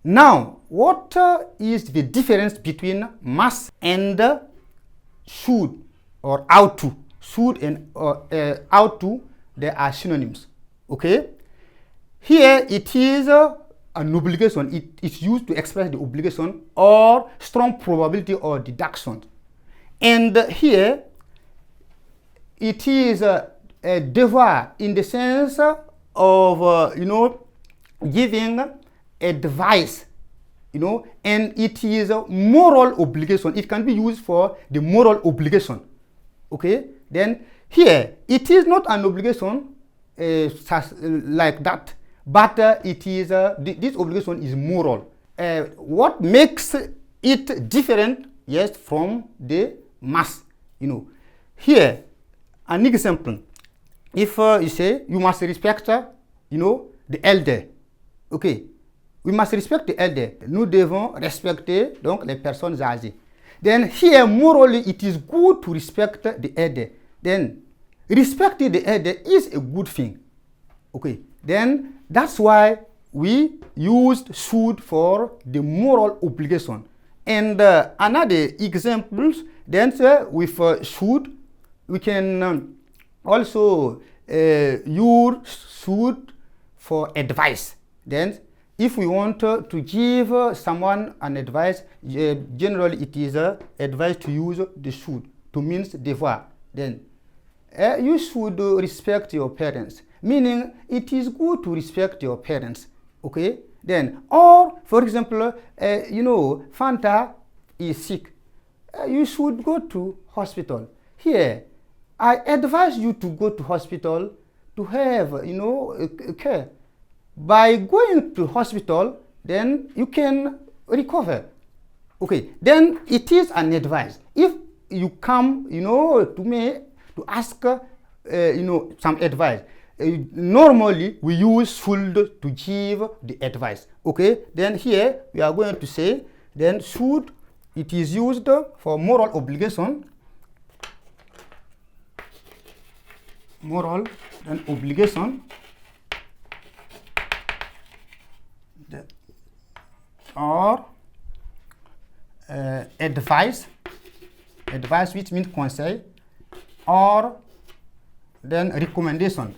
Now, what is the difference between must and should or ought to? Should and ought to, they are synonyms. Okay? Here it is an obligation. It is used to express the obligation or strong probability or deduction. And here it is a devoir in the sense of giving advice, and it is a moral obligation. It can be used for the moral obligation. Okay, then here it is not an obligation like that, but it is this obligation is moral. What makes it different, yes, from the must? Here an example. If you say you must respect, the elder. Okay, we must respect the elder. Nous devons respecter donc les personnes âgées. Then here morally it is good to respect the elder. Then respecting the elder is a good thing. Okay, then that's why we used should for the moral obligation. And another examples, then with should, we can also use should for advice. Then if we want to give someone an advice, generally it is advice to use the should to means devoir. Then you should respect your parents, meaning it is good to respect your parents. Okay, then, or for example, Fanta is sick, you should go to hospital. Here I advise you to go to hospital to have care. By going to hospital, then you can recover. Okay, then it is an advice. If you come to me to ask some advice, normally we use should to give the advice. Okay, then here we are going to say then should, it is used for moral obligation. Moral and obligation, or advice which means conseil, or then recommendation.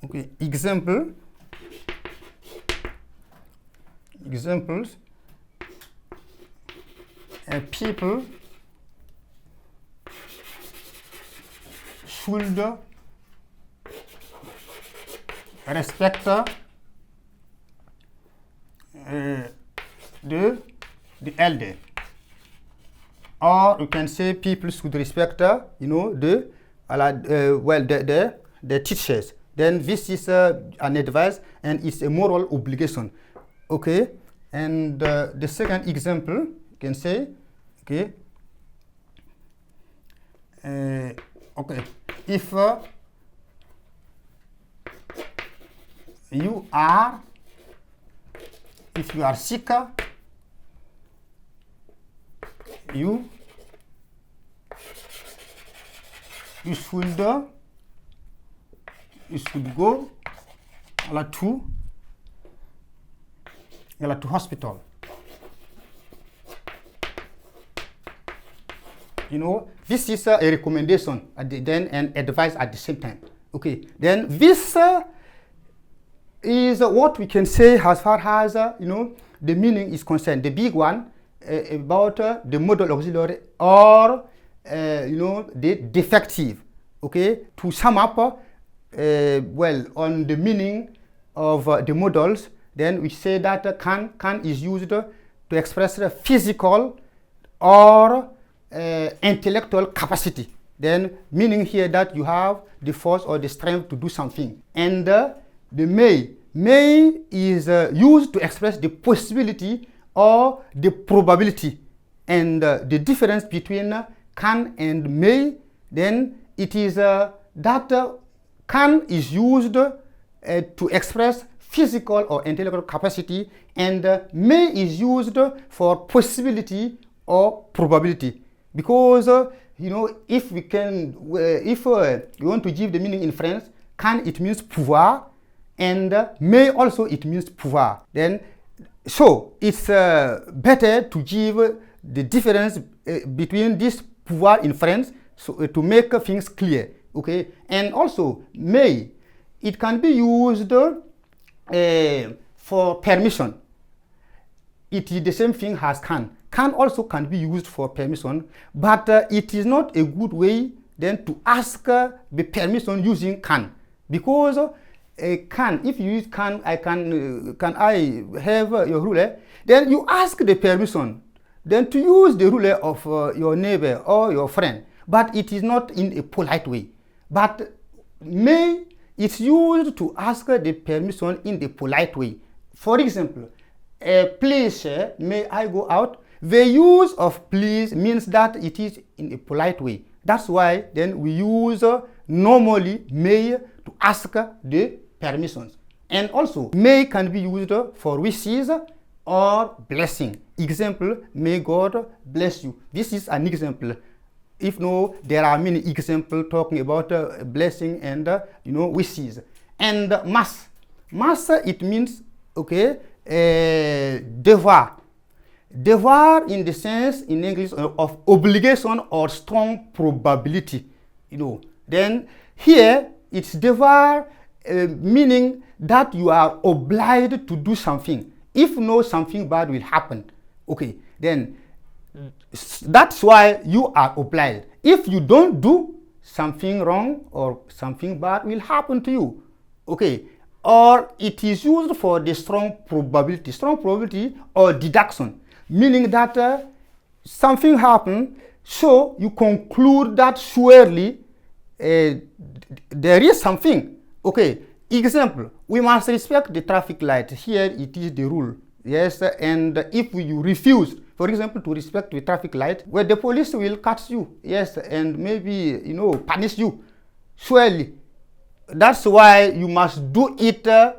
Okay, examples, people should respect the elder, or you can say people should respect the teachers. Then this is an advice and it's a moral obligation. Okay, and the second example you can say, okay, if you are sick, you should go to hospital. This is a recommendation then and advice at the same time. Okay, then this is what we can say as far as the meaning is concerned. The big one about the modal auxiliary or the defective. Okay, to sum up, on the meaning of the modals, then we say that can is used to express the physical or intellectual capacity. Then meaning here that you have the force or the strength to do something. And the may is used to express the possibility or the probability. And the difference between can and may, then it is that can is used to express physical or intellectual capacity, and may is used for possibility or probability. Because if we want to give the meaning in French, Can, it means pouvoir, and may also it means pouvoir. Then, so it's better to give the difference between this pouvoir in French, so to make things clear. Okay, and also may, it can be used for permission. It is the same thing as can. Can also can be used for permission, but it is not a good way then to ask the permission using can, because can, if you use can I have your ruler? Then you ask the permission then to use the ruler of your neighbor or your friend, but it is not in a polite way. But may, it's used to ask the permission in the polite way. For example, please, may I go out? The use of please means that it is in a polite way. That's why then we use normally may to ask the permissions. And also may can be used for wishes or blessing. Example, may God bless you. This is an example. If no, there are many examples talking about blessing and wishes. And must, it means, okay, devoir. Devoir in the sense in English of obligation or strong probability. Then here it's devoir, meaning that you are obliged to do something. If no, something bad will happen. Okay, then that's why you are obliged. If you don't do, something wrong or something bad will happen to you. Okay, or it is used for the strong probability or deduction, meaning that something happened, so you conclude that surely there is something. Okay, example, we must respect the traffic light. Here it is the rule. Yes, and if you refuse, for example, to respect the traffic light, well, the police will catch you. Yes, and maybe punish you. Surely, that's why you must do it. To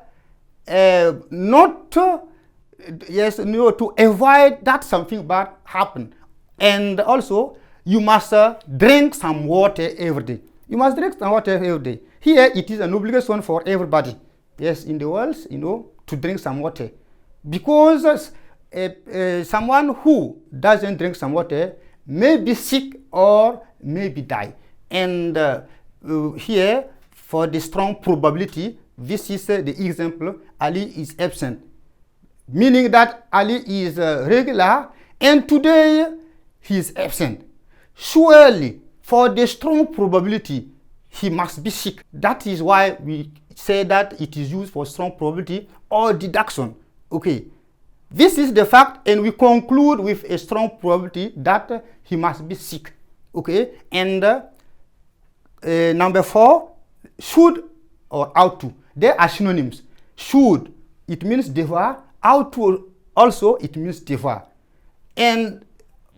avoid that something bad happen. And also, you must drink some water every day. You must drink some water every day. Here, it is an obligation for everybody. Yes, in the world, to drink some water. Because someone who doesn't drink some water may be sick or may be die. And here, for the strong probability, this is the example, Ali is absent. Meaning that Ali is regular and today he is absent. Surely, for the strong probability, he must be sick. That is why we say that it is used for strong probability or deduction. Okay, this is the fact, and we conclude with a strong probability that he must be sick. Okay, and number 4, should or ought to. They are synonyms. Should, it means devoir. Ought to, also it means devoir. And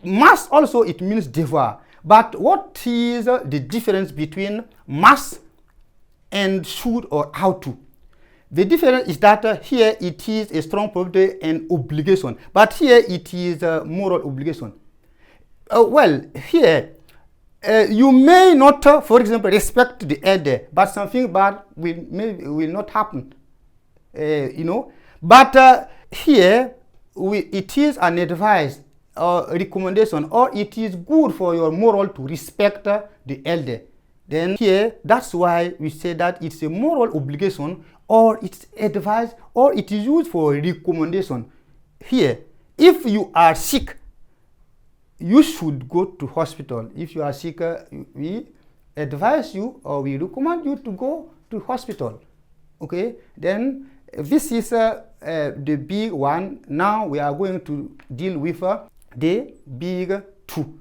must also it means devoir. But what is the difference between must and should or ought to? The difference is that here it is a strong probability and obligation, but here it is a moral obligation. Well, here you may not, for example, respect the elder, but something bad will not happen. But here it is an advice or recommendation, or it is good for your moral to respect the elder. Then here, that's why we say that it's a moral obligation, or it's advice, or it is used for recommendation. Here, if you are sick, you should go to hospital. If you are sick, we advise you or we recommend you to go to hospital. Okay, then this is the big one. Now we are going to deal with the big 2.